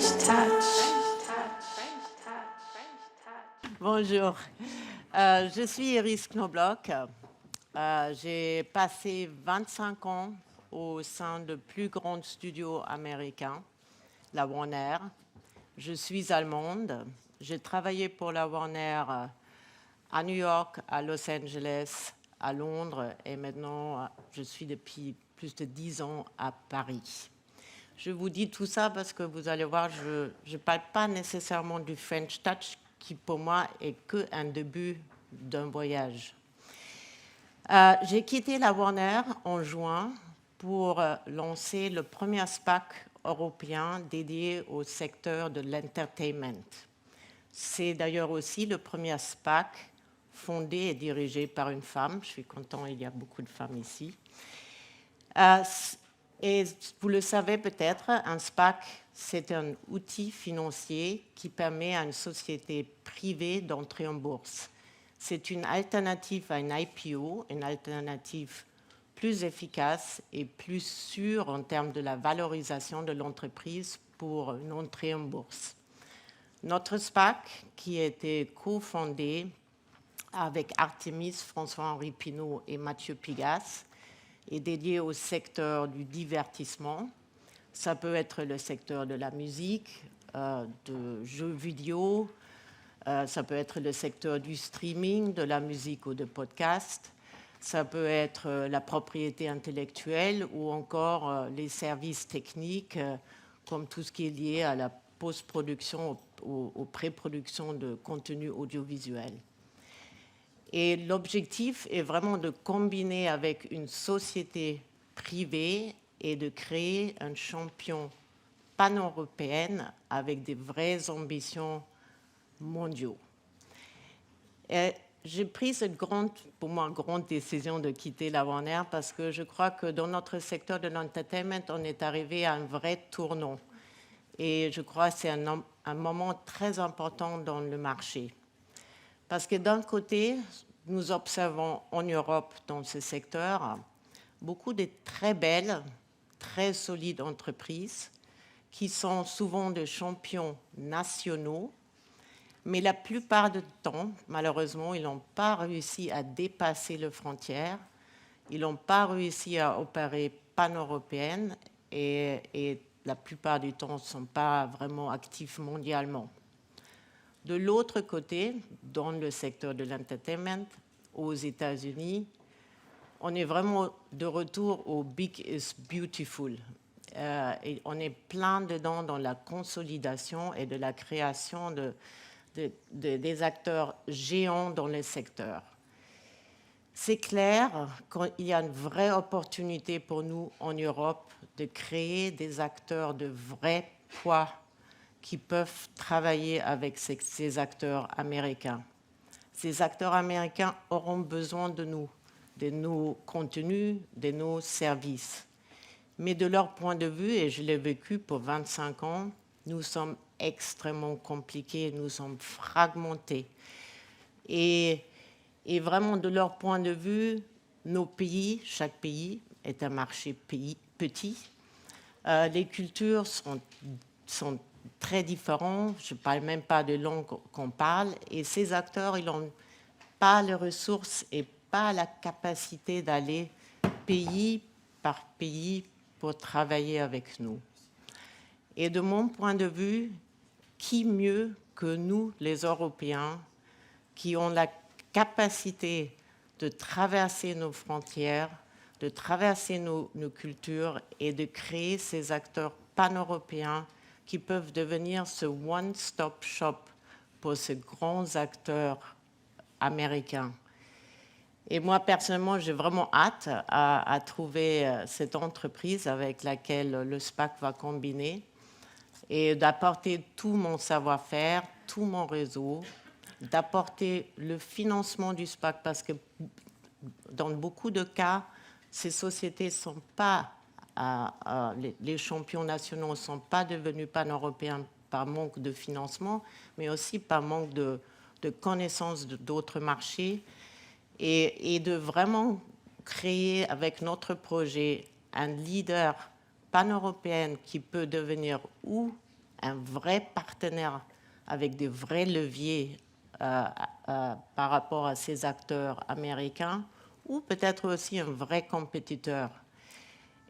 French touch. Bonjour, je suis Iris Knobloch. J'ai passé 25 ans au sein du plus grand studio américain, la Warner. Je suis allemande. J'ai travaillé pour la Warner à New York, à Los Angeles, à Londres et maintenant je suis depuis plus de 10 ans à Paris. Je vous dis tout ça parce que vous allez voir, je ne parle pas nécessairement du French Touch qui pour moi est qu'un début d'un voyage. J'ai quitté la Warner en juin pour lancer le premier SPAC européen dédié au secteur de l'entertainment. C'est d'ailleurs aussi le premier SPAC fondé et dirigé par une femme. Je suis contente, il y a beaucoup de femmes ici. Et vous le savez peut-être, un SPAC, c'est un outil financier qui permet à une société privée d'entrer en bourse. C'est une alternative à une IPO, une alternative plus efficace et plus sûre en termes de la valorisation de l'entreprise pour une entrée en bourse. Notre SPAC, qui a été cofondé avec Artemis, François-Henri Pinault et Mathieu Pigasse, est dédié au secteur du divertissement. Ça peut être le secteur de la musique, de jeux vidéo, ça peut être le secteur du streaming, de la musique ou de podcast, ça peut être la propriété intellectuelle ou encore les services techniques, comme tout ce qui est lié à la post-production, aux pré-productions de contenu audiovisuel. Et l'objectif est vraiment de combiner avec une société privée et de créer un champion pan-européen avec des vraies ambitions mondiaux. J'ai pris cette pour moi, grande décision de quitter la Warner parce que je crois que dans notre secteur de l'entertainment, on est arrivé à un vrai tournant. Et je crois que c'est un moment très important dans le marché. Parce que d'un côté, nous observons en Europe, dans ce secteur, beaucoup de très belles, très solides entreprises qui sont souvent des champions nationaux, mais la plupart du temps, malheureusement, ils n'ont pas réussi à dépasser les frontières, ils n'ont pas réussi à opérer pan-européenne et la plupart du temps ne sont pas vraiment actifs mondialement. De l'autre côté, dans le secteur de l'entertainment, aux États-Unis, on est vraiment de retour au Big is Beautiful. Et on est plein dedans dans la consolidation et de la création des acteurs géants dans le secteur. C'est clair qu'il y a une vraie opportunité pour nous en Europe de créer des acteurs de vrai poids qui peuvent travailler avec ces acteurs américains. Ces acteurs américains auront besoin de nos contenus, de nos services. Mais de leur point de vue, et je l'ai vécu pour 25 ans, nous sommes extrêmement compliqués, nous sommes fragmentés. Et vraiment, de leur point de vue, nos pays, chaque pays est un marché petit. Les cultures sont très différents, je ne parle même pas de langue qu'on parle, et ces acteurs, ils n'ont pas les ressources et pas la capacité d'aller pays par pays pour travailler avec nous. Et de mon point de vue, qui mieux que nous, les Européens, qui ont la capacité de traverser nos frontières, de traverser nos cultures et de créer ces acteurs pan-européens qui peuvent devenir ce one-stop shop pour ces grands acteurs américains. Et moi, personnellement, j'ai vraiment hâte à trouver cette entreprise avec laquelle le SPAC va combiner et d'apporter tout mon savoir-faire, tout mon réseau, d'apporter le financement du SPAC parce que dans beaucoup de cas, ces sociétés ne sont pas les champions nationaux ne sont pas devenus pan-européens par manque de financement, mais aussi par manque de connaissance d'autres marchés et de vraiment créer avec notre projet un leader pan-européen qui peut devenir ou un vrai partenaire avec des vrais leviers par rapport à ces acteurs américains, ou peut-être aussi un vrai compétiteur.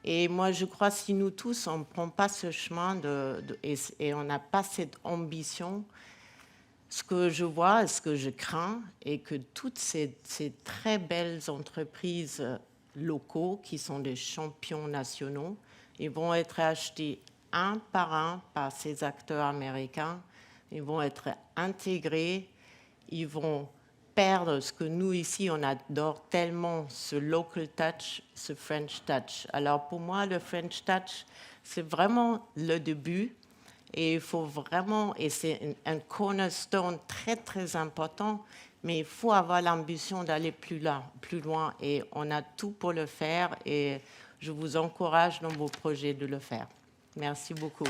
Et moi, je crois que si nous tous, on ne prend pas ce chemin et on n'a pas cette ambition, ce que je vois, ce que je crains, est que toutes ces très belles entreprises locaux, qui sont des champions nationaux, ils vont être achetés un par ces acteurs américains, ils vont être intégrés, ils vont perdre ce que nous ici on adore tellement, ce local touch, ce French touch. Alors pour moi, le French touch, c'est vraiment le début, et il faut vraiment, et c'est un cornerstone très très important, mais il faut avoir l'ambition d'aller plus loin, et on a tout pour le faire, et je vous encourage dans vos projets de le faire. Merci beaucoup.